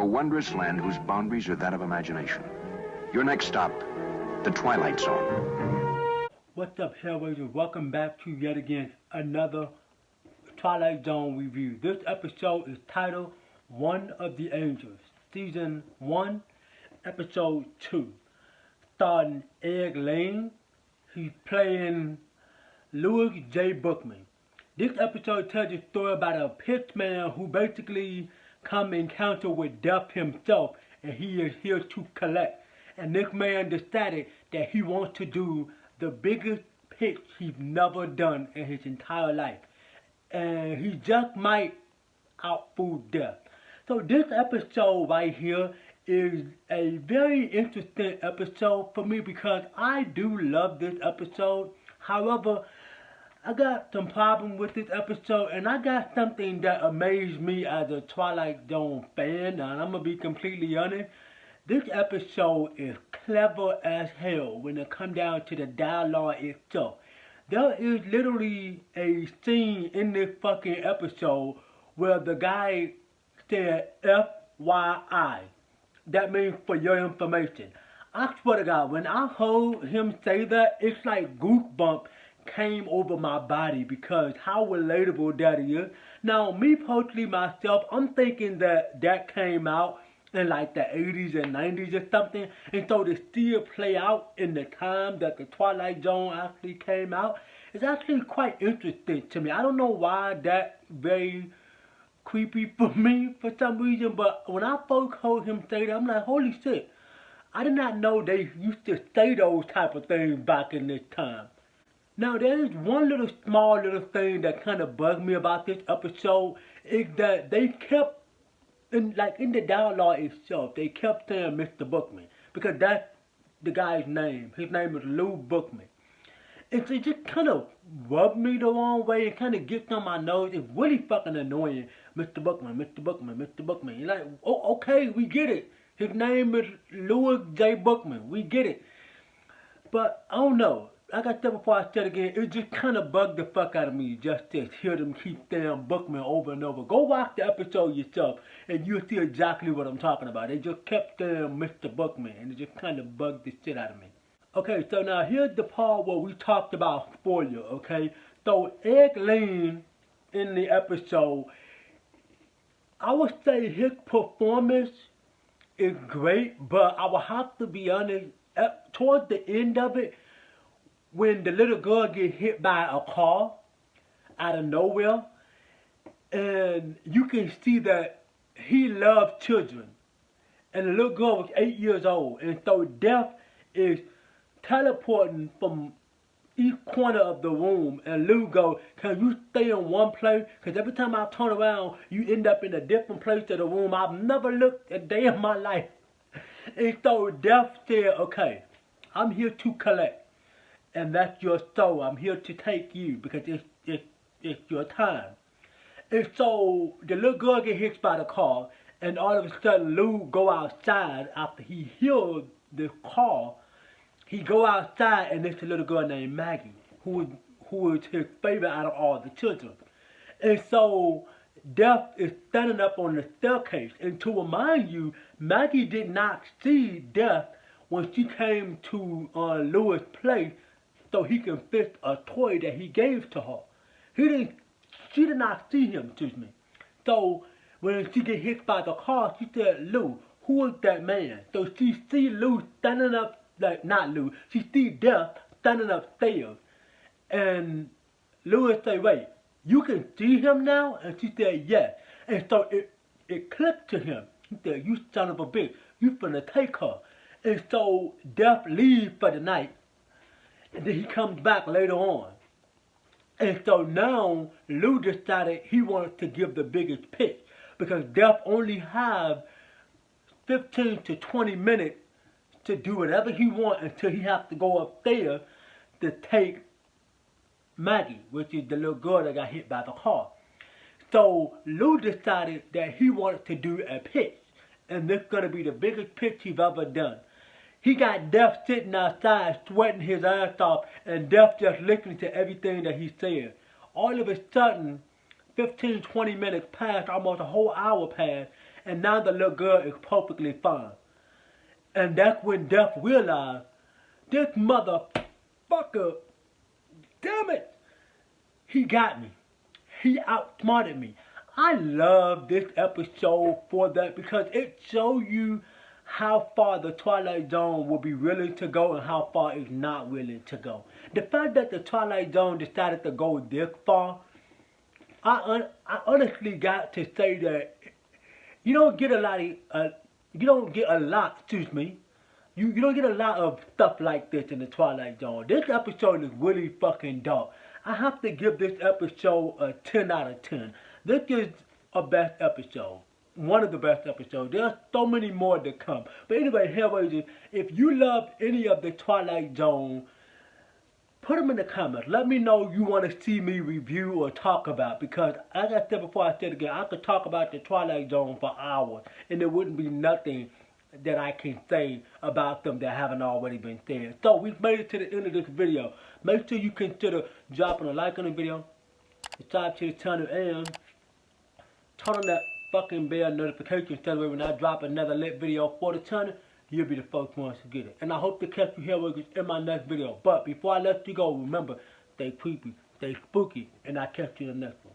wondrous land whose boundaries are that of imagination. Your next stop, the Twilight Zone. What's up, Hellraisers? Welcome back to yet again another Twilight Zone review. This episode is titled One of the Angels, Season 1, Episode 2. Starring Ed Lane. He's playing Louis J. Bookman. This episode tells a story about a pitchman who basically come encounter with death himself, and he is here to collect. And this man decided that he wants to do the biggest pitch he's never done in his entire life. And he just might outfool death. So this episode right here is a very interesting episode for me because I do love this episode. However, I got some problem with this episode, and I got something that amazed me as a Twilight Zone fan, and I'm going to be completely honest. This episode is clever as hell when it comes down to the dialogue itself. There is literally a scene in this fucking episode where the guy said FYI. That means for your information. I swear to God, when I heard him say that, it's like goosebumps came over my body because how relatable that is. Now, me personally myself, I'm thinking that came out in like the 80s and 90s or something, and so to still play out in the time that the Twilight Zone actually came out, it's actually quite interesting to me. I don't know why that's very creepy for me for some reason, but when I first heard him say that, I'm like, holy shit, I did not know they used to say those type of things back in this time. Now, there is one small little thing that kind of bugged me about this episode, is that they kept, in the dialogue itself, they kept saying Mr. Bookman, because that's the guy's name. His name is Lou Bookman. And so it just kind of rubbed me the wrong way. It kind of gets on my nose. It's really fucking annoying. Mr. Bookman, Mr. Bookman, Mr. Bookman. You're like, oh, okay, we get it. His name is Louis J. Bookman. We get it. But I don't know. Like I said before, I said again, it just kind of bugged the fuck out of me just to hear them keep saying Bookman over and over. Go watch the episode yourself, and you'll see exactly what I'm talking about. They just kept saying Mr. Bookman, and it just kind of bugged the shit out of me. Okay, so now here's the part where we talked about spoiler, okay? So Ed Lane in the episode, I would say his performance is great, but I will have to be honest, towards the end of it, when the little girl gets hit by a car out of nowhere, and you can see that he loves children, and the little girl was 8 years old, and so death is teleporting from each corner of the room, and Lou goes, can you stay in one place? Because every time I turn around, you end up in a different place of the room. I've never looked a day in my life. And so Death said, okay, I'm here to collect. And that's your soul. I'm here to take you because it's your time. And so the little girl get hit by the car, and all of a sudden Lou go outside after he hears the car. He go outside, and there's a little girl named Maggie, who is his favorite out of all the children. And so Death is standing up on the staircase. And to remind you, Maggie did not see Death when she came to Louis' place so he can fix a toy that he gave to her. She did not see him, excuse me. So when she get hit by the car, she said, Lou, who is that man? So she see Lou standing up, not Lou, she see Death standing upstairs. And Louis say, wait, you can see him now? And she said, yes. And so it clicked to him. He said, you son of a bitch, you finna take her. And so Death leaves for the night. And then he comes back later on. And so now Lou decided he wanted to give the biggest pitch because Death only have 15 to 20 minutes to do whatever he wants until he has to go upstairs to take Maggie, which is the little girl that got hit by the car. So Lou decided that he wanted to do a pitch, and this is going to be the biggest pitch he's ever done. He got Death sitting outside, sweating his ass off, and Death just listening to everything that he said. All of a sudden, 15, 20 minutes passed, almost a whole hour passed, and now the little girl is perfectly fine. And that's when Death realized, this motherfucker, damn it, he got me. He outsmarted me. I love this episode for that because it shows you how far the Twilight Zone will be willing to go and how far it's not willing to go. The fact that the Twilight Zone decided to go this far, I honestly got to say that you don't get a lot of, you don't get a lot of stuff like this in the Twilight Zone. This episode is really fucking dark. I have to give this episode a 10 out of 10. This is a best episode. One of the best episodes. There's so many more to come. But anyway, Hellraisers, if you love any of the Twilight Zone, put them in the comments. Let me know you want to see me review or talk about. Because, as I said before, I said again, I could talk about the Twilight Zone for hours. And there wouldn't be nothing that I can say about them that haven't already been said. So, we've made it to the end of this video. Make sure you consider dropping a like on the video, subscribe to the channel, and turn on that fucking bell notification so that when I drop another lit video for the channel, you'll be the first ones to get it. And I hope to catch you here in my next video. But before I let you go, remember, stay creepy, stay spooky, and I'll catch you in the next one.